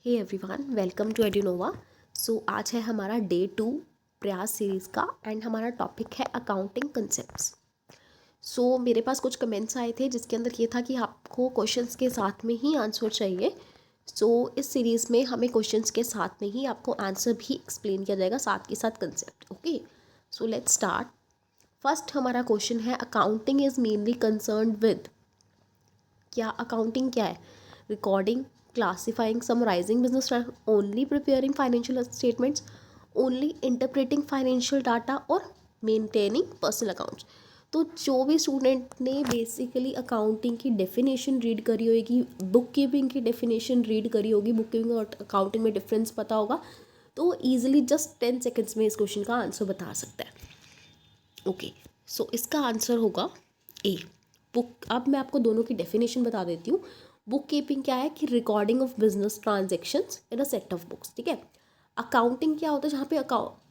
Hey everyone, welcome to Edunova. आज है हमारा डे 2 प्रयास सीरीज़ का एंड हमारा टॉपिक है अकाउंटिंग कंसेप्ट्स। मेरे पास कुछ कमेंट्स आए थे जिसके अंदर ये था कि आपको क्वेश्चंस के साथ में ही आंसर चाहिए। इस सीरीज़ में हमें क्वेश्चंस के साथ में ही आपको आंसर भी एक्सप्लेन किया जाएगा, साथ के साथ concept. Okay, let's start. First हमारा क्वेश्चन है, accounting is mainly concerned with. क्या अकाउंटिंग क्या है? Recording, classifying, summarising business, only preparing financial statements, only interpreting financial data और मेंटेनिंग पर्सनल अकाउंट्स। तो जो भी स्टूडेंट ने बेसिकली अकाउंटिंग की डेफिनेशन रीड करी होगी, बुक कीपिंग की डेफिनेशन रीड करी होगी, बुक कीपिंग और अकाउंटिंग में डिफरेंस पता होगा, तो ईजिली जस्ट 10 सेकेंड्स में इस क्वेश्चन का आंसर बता सकता है। ओके, इसका आंसर होगा ए, बुक। अब मैं आपको दोनों की डेफिनेशन बता देती हूँ। बुक कीपिंग क्या है कि recording of business transactions in a set of books, ठीक है। अकाउंटिंग क्या होता है, जहाँ पे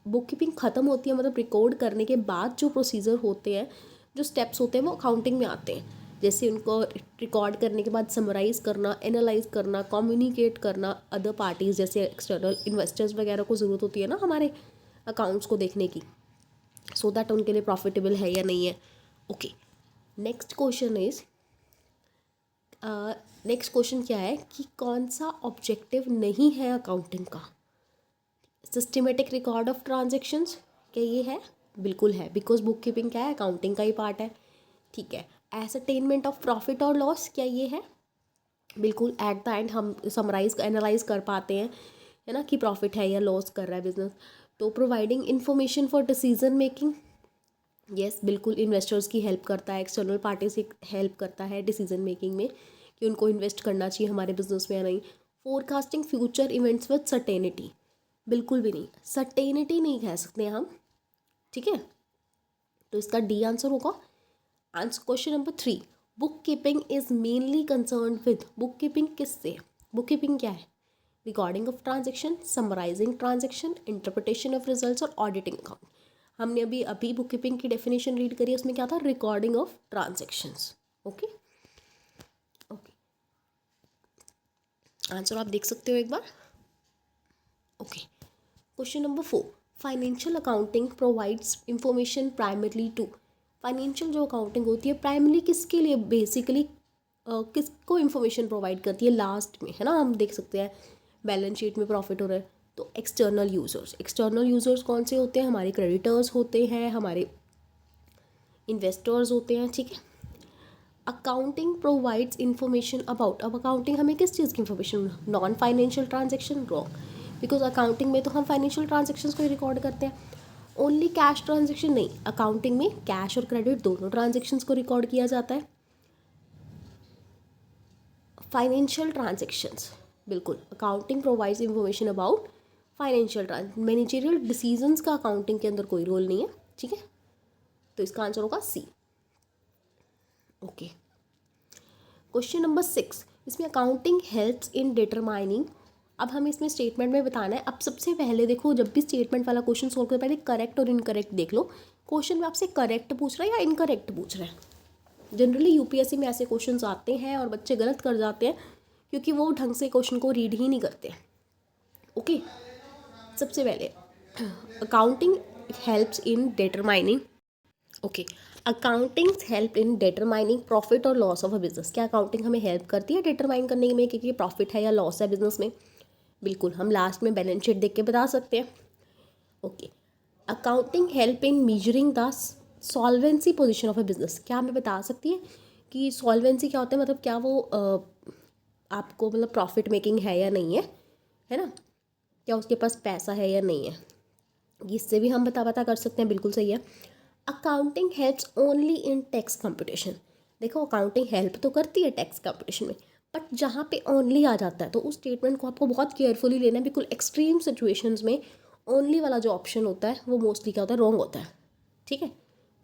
बुक कीपिंग ख़त्म होती है, मतलब रिकॉर्ड करने के बाद जो प्रोसीजर होते हैं, जो स्टेप्स होते हैं, वो अकाउंटिंग में आते हैं। जैसे उनको रिकॉर्ड करने के बाद समराइज़ करना, एनालाइज करना, कम्युनिकेट करना अदर पार्टीज़, जैसे एक्सटर्नल इन्वेस्टर्स वगैरह को ज़रूरत होती है ना हमारे अकाउंट्स को देखने की, सो दैट उनके लिए प्रॉफिटेबल है या नहीं है। Okay, next question is, next question क्या है कि कौन सा ऑब्जेक्टिव नहीं है अकाउंटिंग का? सिस्टमेटिक रिकॉर्ड ऑफ ट्रांजेक्शन्स, क्या ये है? बिल्कुल है, बिकॉज बुक कीपिंग क्या है, अकाउंटिंग का ही पार्ट है, ठीक है। एसरटेनमेंट ऑफ प्रॉफिट और लॉस, क्या ये है? बिल्कुल, एट द एंड हम समराइज एनालाइज कर पाते हैं, है ना, कि प्रॉफिट है या लॉस कर रहा है बिजनेस। तो providing information for decision making, yes बिल्कुल, इन्वेस्टर्स की हेल्प करता है, एक्सटर्नल पार्टी से हेल्प करता है डिसीजन मेकिंग में कि उनको इन्वेस्ट करना चाहिए हमारे बिजनेस में या नहीं। Forecasting future events with certainty, बिल्कुल भी नहीं, सर्टेनिटी नहीं कह सकते हम, ठीक है। तो इसका डी आंसर होगा। Answer question number 3, bookkeeping is mainly concern with. Bookkeeping किससे? बुक कीपिंग क्या है? Recording of transaction, summarising transaction, interpretation of results और ऑडिटिंग अकाउंट। हमने अभी अभी बुक कीपिंग की डेफिनेशन रीड करी, उसमें क्या था? Recording of transactions. Okay okay, answer आप देख सकते हो एक बार। Okay, question number 4, financial accounting provides information primarily to. Financial जो अकाउंटिंग होती है प्राइमरली किसके लिए, बेसिकली किसको इन्फॉर्मेशन प्रोवाइड करती है? लास्ट में, है ना, हम देख सकते हैं बैलेंस शीट में प्रॉफिट हो रहा है, तो एक्सटर्नल यूजर्स। एक्सटर्नल यूजर्स कौन से होते हैं? हमारे क्रेडिटर्स होते हैं, हमारे इन्वेस्टर्स होते हैं, ठीक है। Accounting provides information about. अब अकाउंटिंग हमें किस चीज़ की information? Non financial transaction, wrong, because accounting में तो हम फाइनेंशियल ट्रांजेक्शन्स को ही रिकॉर्ड करते हैं। ओनली कैश ट्रांजेक्शन नहीं, अकाउंटिंग में कैश और क्रेडिट दोनों ट्रांजेक्शन्स को रिकॉर्ड किया जाता है। फाइनेंशियल ट्रांजेक्शन्स, बिल्कुल, accounting provides information about financial managerial decisions का अकाउंटिंग के अंदर कोई रोल नहीं है, ठीक है। तो इसका आंसर होगा सी। ओके, क्वेश्चन नंबर 6, इसमें अकाउंटिंग हेल्प्स इन डिटरमाइनिंग। अब हमें इसमें स्टेटमेंट में बताना है। अब सबसे पहले देखो, जब भी स्टेटमेंट वाला क्वेश्चन सोल्व करते पहले करेक्ट और इनकरेक्ट देख लो। क्वेश्चन में आपसे करेक्ट पूछ रहा है या इनकरेक्ट पूछ रहा है? जनरली यूपीएससी में ऐसे क्वेश्चंस आते हैं और बच्चे गलत कर जाते हैं क्योंकि वो ढंग से क्वेश्चन को रीड ही नहीं करते। ओके, सबसे पहले accounting helps in determining. Okay, accounting help in determining profit और लॉस ऑफ अ बिजनेस। क्या अकाउंटिंग हमें हेल्प करती है डिटरमाइन करने में कि प्रॉफिट है या लॉस है बिजनेस में? बिल्कुल, हम लास्ट में बैलेंस शीट देख के बता सकते हैं। Okay, accounting help in measuring the solvency position of a business. क्या हमें बता सकती है कि सॉल्वेंसी क्या होता है, मतलब क्या वो आपको मतलब प्रॉफिट मेकिंग है या नहीं है ना, क्या उसके पास पैसा है या नहीं है, इससे भी हम बता कर सकते हैं, बिल्कुल सही है। Accounting helps only in tax competition. देखो, अकाउंटिंग हेल्प तो करती है टैक्स कंपटीशन में, बट जहाँ पे ओनली आ जाता है तो उस स्टेटमेंट को आपको बहुत केयरफुली लेना है। बिल्कुल एक्सट्रीम सिचुएशंस में ओनली वाला जो ऑप्शन होता है वो मोस्टली क्या होता है? रॉन्ग होता है, ठीक है।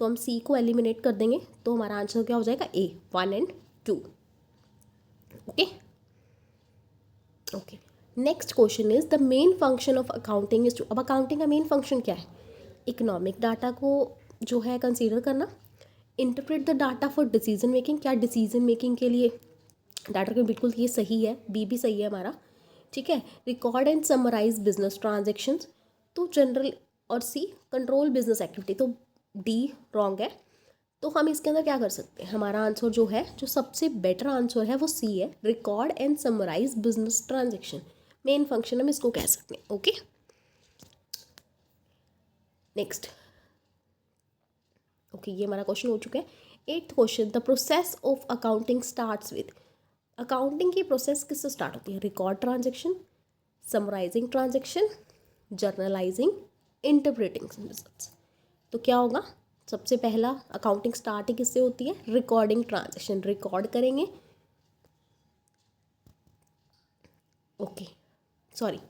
तो हम सी को एलिमिनेट कर देंगे, तो हमारा आंसर क्या हो जाएगा? A, 1 and 2। Okay okay, next question is the main function of accounting is to. अब अकाउंटिंग का मेन फंक्शन क्या है? इकोनॉमिक डाटा को जो है कंसीडर करना, interpret the data for decision making. क्या डिसीजन मेकिंग के लिए डाटा को? बिल्कुल ये सही है, बी भी सही है हमारा, ठीक है, record and summarise business transactions, तो जनरल, और सी कंट्रोल बिजनेस एक्टिविटी, तो डी रॉन्ग है। तो हम इसके अंदर क्या कर सकते हैं, हमारा आंसर जो है, जो सबसे बेटर आंसर है वो सी है, record and summarise business transaction, main function हम इसको कह सकते हैं। Okay, next. ओके, ये हमारा क्वेश्चन हो चुका है। 8th question, the process of accounting starts with, accounting की प्रोसेस किससे स्टार्ट होती है, record transaction, summarising transaction, journalising, interpreting results. तो क्या होगा, सबसे पहला अकाउंटिंग स्टार्ट ही किससे होती है, रिकॉर्डिंग ट्रांजेक्शन, रिकॉर्ड करेंगे। ओके, सॉरी,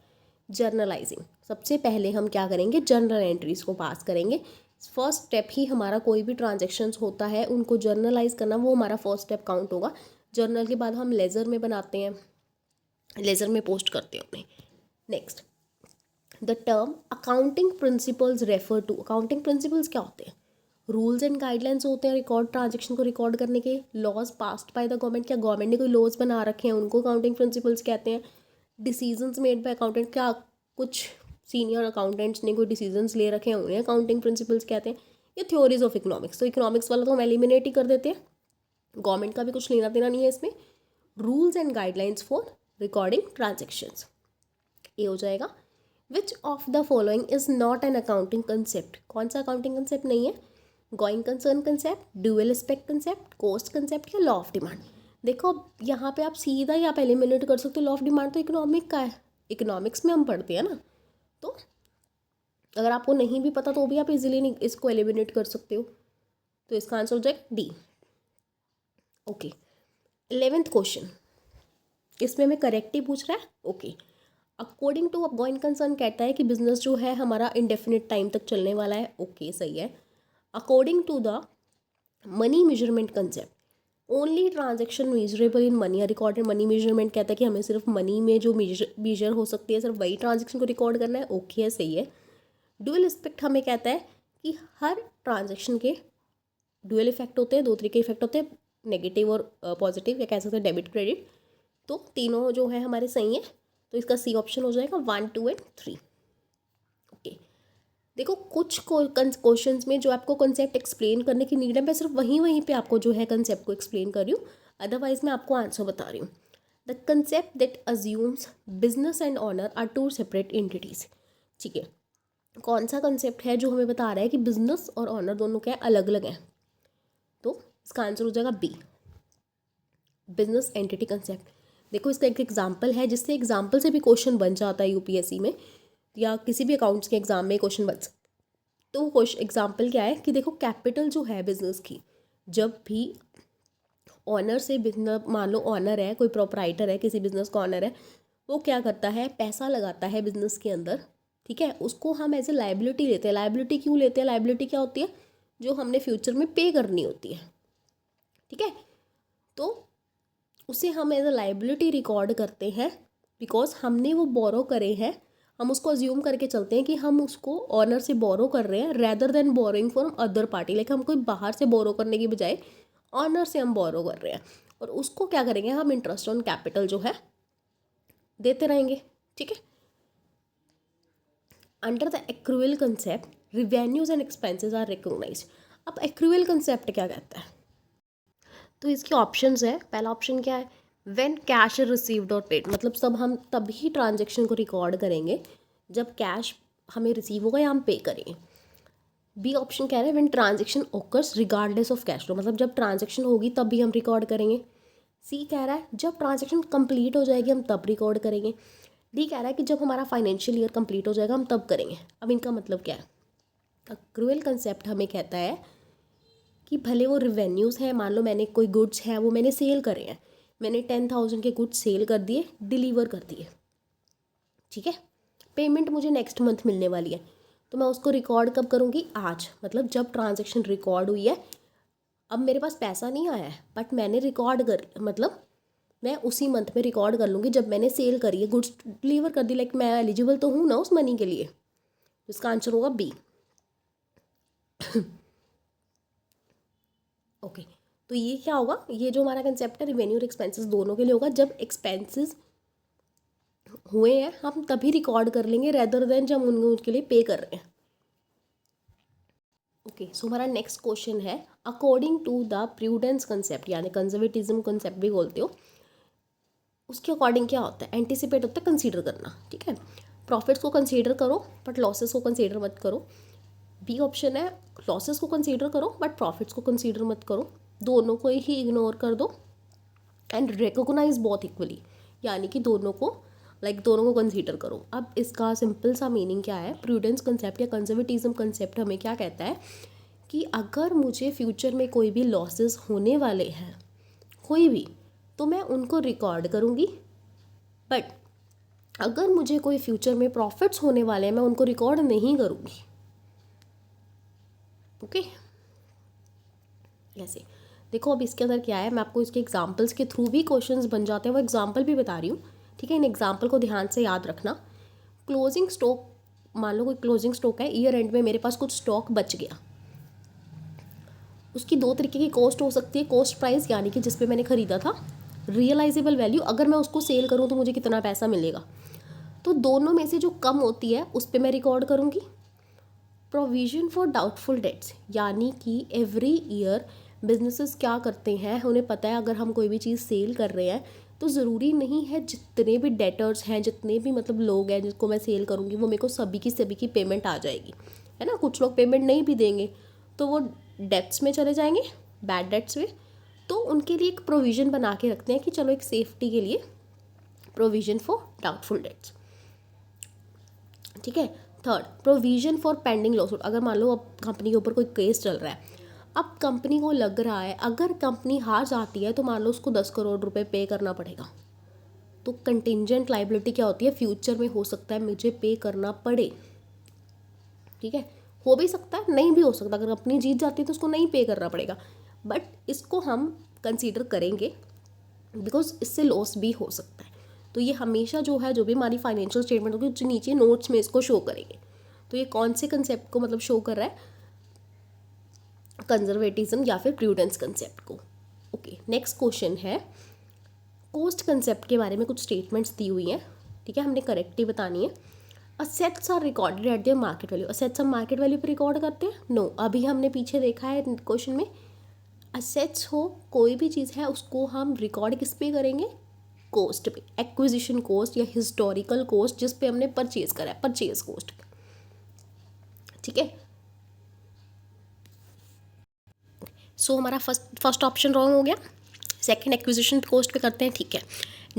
जर्नलाइजिंग, सबसे पहले हम क्या करेंगे, जर्नल एंट्रीज को पास करेंगे। फर्स्ट स्टेप ही हमारा कोई भी ट्रांजेक्शन्स होता है उनको जर्नलाइज करना, वो हमारा फर्स्ट स्टेप काउंट होगा। जर्नल के बाद हम लेज़र में बनाते हैं, लेज़र में पोस्ट करते हैं अपने। Next, the term accounting principles refer to, accounting principles क्या होते हैं, रूल्स एंड गाइडलाइंस होते हैं रिकॉर्ड ट्रांजेक्शन को रिकॉर्ड करने के, laws passed by the government, क्या गवर्नमेंट ने कोई लॉज बना रखे हैं उनको अकाउंटिंग प्रिंसिपल्स कहते हैं। डिसीजंस मेड बाय अकाउंटेंट, क्या कुछ सीनियर अकाउंटेंट्स ने कोई डिसीजंस ले रखे हैं उन्हें अकाउंटिंग प्रिंसिपल्स कहते हैं। ये थ्योरीज ऑफ इकोनॉमिक्स, तो इकोनॉमिक्स वाला तो हम एलिमिनेट ही कर देते हैं, गवर्नमेंट का भी कुछ लेना देना नहीं है इसमें। Rules and guidelines for recording transactions, ये हो जाएगा। Which of the following is not an accounting concept, कौन सा अकाउंटिंग कंसेप्ट नहीं है, going concern concept, dual aspect concept, cost concept, या लॉ ऑफ डिमांड। देखो यहाँ पे आप सीधा ही आप एलिमिनेट कर सकते हो, लॉ ऑफ डिमांड तो इकोनॉमिक का है, इकोनॉमिक्स में हम पढ़ते हैं ना, तो अगर आपको नहीं भी पता तो भी आप इजीली इसको एलिमिनेट कर सकते हो। तो इसका आंसर हो जाएगा डी। ओके, 11th क्वेश्चन, इसमें हमें करेक्ट ही पूछ रहा है। Okay, according to going concern कहता है कि बिजनेस जो है हमारा इंडेफिनिट टाइम तक चलने वाला है। ओके, सही है। According to the money measurement concept, only transaction measurable in money, या रिकॉर्डेड मनी मेजरमेंट कहता है कि हमें सिर्फ मनी में जो मेजर हो सकती है सिर्फ वही ट्रांजेक्शन को रिकॉर्ड करना है। ओके है, सही है। डुअल इफेक्ट हमें कहता है कि हर ट्रांजेक्शन के डुअल इफेक्ट होते हैं, दो तरीके इफेक्ट होते हैं, नेगेटिव और पॉजिटिव, या कह सकते हैं डेबिट क्रेडिट, तो तीनों जो है हमारे सही है। तो इसका सी ऑप्शन हो जाएगा 1, 2 एंड 3। ओके, देखो कुछ क्वेश्चंस में जो आपको कंसेप्ट एक्सप्लेन करने की नीड है, मैं सिर्फ वहीं पे आपको जो है कंसेप्ट को एक्सप्लेन कर रही हूँ, अदरवाइज मैं आपको आंसर बता रही हूँ। The concept that assumes business and owner are two separate entities, ठीक है, कौन सा कंसेप्ट है जो हमें बता रहा है कि बिजनेस और ऑनर दोनों क्या अलग अलग हैं, तो इसका आंसर हो जाएगा बी, बिजनेस एंटिटी कंसेप्ट। देखो इसका एक एग्जाम्पल है, जिससे एग्जाम्पल से भी क्वेश्चन बन जाता है यूपीएससी में, या किसी भी अकाउंट्स के एग्जाम में क्वेश्चन बन सकता। तो क्वेश्चन एग्जाम्पल क्या है कि देखो कैपिटल जो है बिजनेस की, जब भी ऑनर से बिजनेस, मान लो ऑनर है, कोई प्रोपराइटर है, किसी बिजनेस का ऑनर है, वो क्या करता है, पैसा लगाता है बिजनेस के अंदर, ठीक है, उसको हम एज ए लाइबिलिटी लेते हैं। लाइबिलिटी क्यों लेते हैं, लाइबिलिटी क्या होती है, जो हमने फ्यूचर में पे करनी होती है, ठीक है, तो उसे हम एज ए लाइबिलिटी रिकॉर्ड करते हैं, बिकॉज हमने वो बोरो करे हैं, हम उसको अज्यूम करके चलते हैं कि हम उसको ऑनर से बोरो कर रहे हैं, rather than borrowing from other party, like हम कोई बाहर से बोरो करने की बजाय ऑनर से हम बोरो कर रहे हैं, और उसको क्या करेंगे, हम इंटरेस्ट ऑन कैपिटल जो है देते रहेंगे, ठीक है। Under the accrual concept revenues and expenses are recognised. अब एक्रूअल कंसेप्ट क्या कहता है, तो इसके ऑप्शंस है। पहला ऑप्शन क्या है, व्हेन कैश इज रिसीव्ड और पेड, मतलब सब हम तभी ट्रांजेक्शन को रिकॉर्ड करेंगे जब कैश हमें रिसीव होगा या हम पे करेंगे। बी ऑप्शन कह रहे हैं when transaction occurs regardless of cash flow, मतलब जब ट्रांजेक्शन होगी तब भी हम रिकॉर्ड करेंगे। सी कह रहा है जब ट्रांजेक्शन कंप्लीट हो जाएगी हम तब रिकॉर्ड करेंगे। डी कह रहा है कि जब हमारा फाइनेंशियल ईयर कंप्लीट हो जाएगा हम तब करेंगे। अब इनका मतलब क्या है, एक्रूअल कंसेप्ट हमें कहता है कि भले वो रिवेन्यूज़ हैं, मान लो मैंने कोई गुड्स हैं वो मैंने सेल करे हैं, मैंने 10,000 के गुड्स सेल कर दिए, डिलीवर कर दिए, ठीक है, पेमेंट मुझे नेक्स्ट मंथ मिलने वाली है, तो मैं उसको रिकॉर्ड कब करूँगी, आज, मतलब जब ट्रांजेक्शन रिकॉर्ड हुई है। अब मेरे पास पैसा नहीं आया है बट मैंने रिकॉर्ड कर, मतलब मैं उसी मंथ में रिकॉर्ड कर लूँगी जब मैंने सेल करी है, गुड्स डिलीवर कर दी, लाइक मैं एलिजिबल तो हूँ ना उस मनी के लिए। इसका आंसर होगा बी। ओके, तो ये क्या होगा, ये जो हमारा कंसेप्ट है रिवेन्यू और एक्सपेंसेस दोनों के लिए होगा, जब एक्सपेंसेस हुए हैं हम तभी रिकॉर्ड कर लेंगे रेदर देन जब हम उनके लिए पे कर रहे हैं। ओके, सो हमारा नेक्स्ट क्वेश्चन है according to the prudence concept, यानी कंजर्वेटिज्म कंसेप्ट भी बोलते हो, उसके अकॉर्डिंग क्या होता है? एंटिसिपेट होता है कंसीडर करना, ठीक है। प्रॉफिट्स को कंसीडर करो बट लॉसेस को कंसीडर मत करो। बी ऑप्शन है लॉसेस को कंसीडर करो बट प्रॉफिट्स को कंसीडर मत करो, दोनों को ही इग्नोर कर दो एंड रिकॉग्नाइज बोथ इक्वली, यानी कि दोनों को दोनों को कंसीडर करो। अब इसका सिंपल सा मीनिंग क्या है? प्रूडेंस कंसेप्ट या कंजर्वेटिज्म कंसेप्ट हमें क्या कहता है कि अगर मुझे फ्यूचर में कोई भी लॉसेस होने वाले हैं कोई भी, तो मैं उनको रिकॉर्ड करूँगी, बट अगर मुझे कोई फ्यूचर में प्रॉफिट्स होने वाले हैं मैं उनको रिकॉर्ड नहीं करूँगी। ओके, ऐसे देखो। अब इसके अंदर क्या है, मैं आपको इसके एग्जांपल्स के थ्रू भी क्वेश्चंस बन जाते हैं, वो एग्जांपल भी बता रही हूँ, ठीक है। इन एग्जांपल को ध्यान से याद रखना। क्लोजिंग स्टॉक, मान लो कोई क्लोजिंग स्टॉक है, ईयर एंड में मेरे पास कुछ स्टॉक बच गया, उसकी दो तरीके की कॉस्ट हो सकती है। कॉस्ट प्राइस यानी कि जिस पे मैंने ख़रीदा था, रियलाइजेबल वैल्यू, अगर मैं उसको सेल करूँ तो मुझे कितना पैसा मिलेगा, तो दोनों में से जो कम होती है उस पर मैं रिकॉर्ड करूँगी। प्रोविजन फॉर डाउटफुल डेट्स, यानी कि एवरी ईयर बिजनेसेस क्या करते हैं, उन्हें पता है अगर हम कोई भी चीज़ सेल कर रहे हैं तो ज़रूरी नहीं है जितने भी डेटर्स हैं, जितने भी लोग हैं जिसको मैं सेल करूँगी, वो मेरे को सभी की पेमेंट आ जाएगी, है ना। कुछ लोग पेमेंट नहीं भी देंगे तो वो डेट्स में चले जाएंगे, बैड डेट्स में, तो उनके लिए एक प्रोविज़न बना के रखते हैं कि चलो एक सेफ्टी के लिए प्रोविज़न फॉर डाउटफुल डेट्स, ठीक है। Third, provision for pending lawsuit, अगर मान लो अब कंपनी के ऊपर कोई केस चल रहा है, अब कंपनी को लग रहा है अगर कंपनी हार जाती है तो मान लो उसको 10 करोड़ रुपए पे करना पड़ेगा, तो कंटिंजेंट लाइबिलिटी क्या होती है? फ्यूचर में हो सकता है मुझे पे करना पड़े, ठीक है। हो भी सकता है, नहीं भी हो सकता, अगर कंपनी जीत जाती है तो उसको नहीं पे करना पड़ेगा, बट इसको हम कंसीडर करेंगे बिकॉज इससे लॉस भी हो सकता है। तो ये हमेशा जो है, जो भी हमारी फाइनेंशियल स्टेटमेंट होगी जो नीचे नोट्स में इसको शो करेंगे। तो ये कौन से कंसेप्ट को शो कर रहा है? कंजर्वेटिज्म या फिर प्रूडेंस कंसेप्ट को। ओके, नेक्स्ट क्वेश्चन है कॉस्ट कंसेप्ट के बारे में कुछ स्टेटमेंट्स दी हुई हैं, ठीक है, हमने करेक्टली बतानी है। Assets are recorded at their market value, assets हम मार्केट वैल्यू पे रिकॉर्ड करते हैं? नो, अभी हमने पीछे देखा है क्वेश्चन में, असेट्स हो कोई भी चीज़ है उसको हम रिकॉर्ड किस पे करेंगे? कॉस्ट पे, एक्विजिशन कॉस्ट या हिस्टोरिकल कॉस्ट जिस पे हमने परचेज करा है, परचेज कॉस्ट, ठीक है। सो हमारा फर्स्ट ऑप्शन रॉन्ग हो गया। सेकंड, एक्विजिशन कॉस्ट पे करते हैं, ठीक है।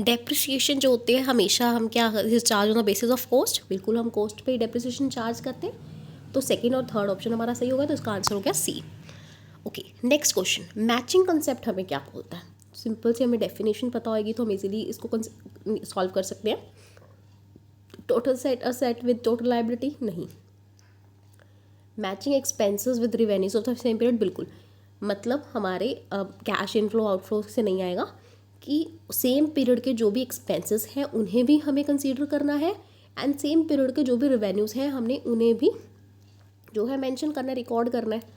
डेप्रिसिएशन जो होते हैं हमेशा हम क्या charge on the basis of cost, बिल्कुल हम कॉस्ट पे डेप्रिसिएशन चार्ज करते हैं। तो सेकंड और थर्ड ऑप्शन हमारा सही होगा, तो इसका आंसर हो गया C. Okay, next question, matching concept हमें क्या बोलता है? सिंपल से हमें डेफिनेशन पता होगी तो हम इजीली इसको सॉल्व कर सकते हैं। Total set asset with total liability नहीं, matching expenses with revenues of the same period, बिल्कुल, मतलब हमारे कैश इनफ्लो आउटफ्लो से नहीं आएगा कि सेम पीरियड के जो भी एक्सपेंसेस हैं उन्हें भी हमें कंसीडर करना है एंड सेम पीरियड के जो भी रेवेन्यूज़ हैं हमने उन्हें भी जो है मेंशन करना है, रिकॉर्ड करना है।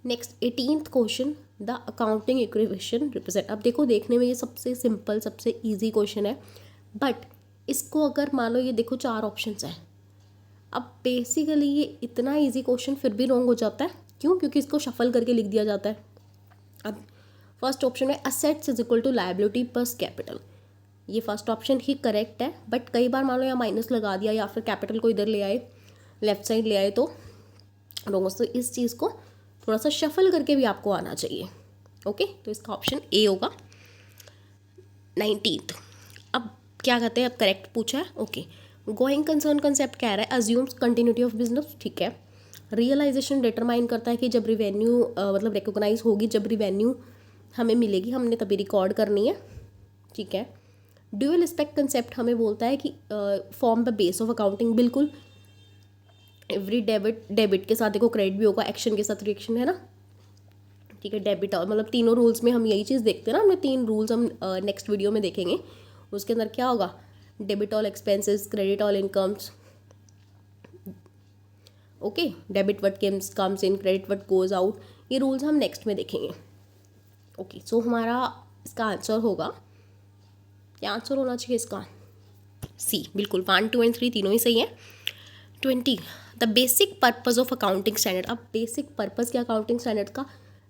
Next 18th question, the accounting equation represent. अब देखो, देखने में ये सबसे सिंपल सबसे ईजी क्वेश्चन है, बट इसको अगर मान लो ये देखो 4 ऑप्शंस हैं, अब बेसिकली ये इतना इजी क्वेश्चन फिर भी रॉन्ग हो जाता है, क्यों? क्योंकि इसको शफल करके लिख दिया जाता है। अब फर्स्ट ऑप्शन है assets is equal to liability plus capital, ये फर्स्ट ऑप्शन ही करेक्ट है, बट कई बार मान लो या माइनस लगा दिया या फिर कैपिटल को इधर ले आए, लेफ्ट साइड ले आए, तो रॉन्ग। तो इस चीज़ को थोड़ा सा शफल करके भी आपको आना चाहिए। ओके, तो इसका ऑप्शन ए होगा। 19th, अब क्या कहते हैं, अब करेक्ट पूछा है। ओके, गोइंग कंसर्न कंसेप्ट कह रहा है अज्यूम्स कंटिन्यूटी ऑफ बिजनेस, ठीक है। रियलाइजेशन डिटरमाइन करता है कि जब रिवेन्यू रिकॉग्नाइज होगी, जब रिवेन्यू हमें मिलेगी हमने तभी रिकॉर्ड करनी है, ठीक है। ड्यूअल एस्पेक्ट कंसेप्ट हमें बोलता है कि form the base of accounting, बिल्कुल। एवरी डेबिट के साथ देखो क्रेडिट भी होगा, एक्शन के साथ रिएक्शन, है ना, ठीक है। डेबिट तीनों रूल्स में हम यही चीज़ देखते हैं ना, हमें 3 रूल्स हम नेक्स्ट वीडियो में देखेंगे। उसके अंदर क्या होगा? Debit all expenses, credit all incomes, okay. Debit what comes in, credit what goes out, ये रूल्स हम नेक्स्ट में देखेंगे। ओके, सो हमारा इसका आंसर होगा, क्या आंसर होना चाहिए इसका? सी, बिल्कुल 1, 2 एंड 3 तीनों ही सही है। 20, the basic purpose of accounting standard. अब बेसिक पर्पज़ क्या अकाउंटिंग स्टैंडर्ड का,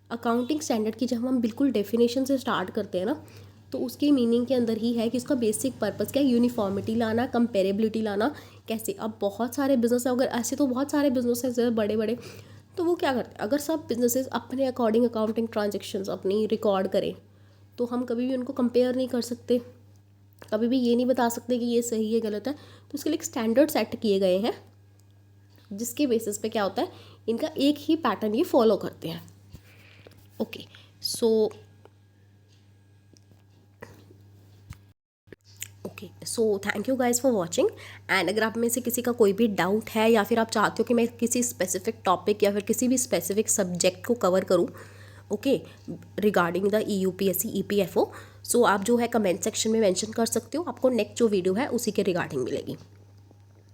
अकाउंटिंग स्टैंडर्ड की जब हम बिल्कुल डेफिनेशन से स्टार्ट करते हैं ना, तो उसकी मीनिंग के अंदर ही है कि उसका बेसिक पर्पज़ क्या है, यूनिफॉर्मिटी लाना, कंपेरेबिलिटी लाना। कैसे, अब बहुत सारे बिजनेस है, अगर ऐसे तो बहुत सारे बिजनेस हैं बड़े बड़े, तो वो क्या करते हैं, अगर सब बिजनेसेस अपने अकॉर्डिंग अकाउंटिंग ट्रांजेक्शन्स अपनी रिकॉर्ड करें तो हम कभी भी उनको कंपेयर नहीं कर सकते, कभी भी ये नहीं बता सकते कि ये सही है गलत है। तो उसके लिए एक स्टैंडर्ड सेट किए गए हैं जिसके बेसिस पे क्या होता है, इनका एक ही पैटर्न ये फॉलो करते हैं। Okay, so thank you guys for watching. And अगर आप में से किसी का कोई भी डाउट है या फिर आप चाहते हो कि मैं किसी स्पेसिफिक टॉपिक या फिर किसी भी स्पेसिफिक सब्जेक्ट को कवर करूँ, okay, regarding the EUPSC EPFO, सो आप जो है कमेंट सेक्शन में मेंशन कर सकते हो, आपको नेक्स्ट जो वीडियो है उसी के रिगार्डिंग मिलेगी।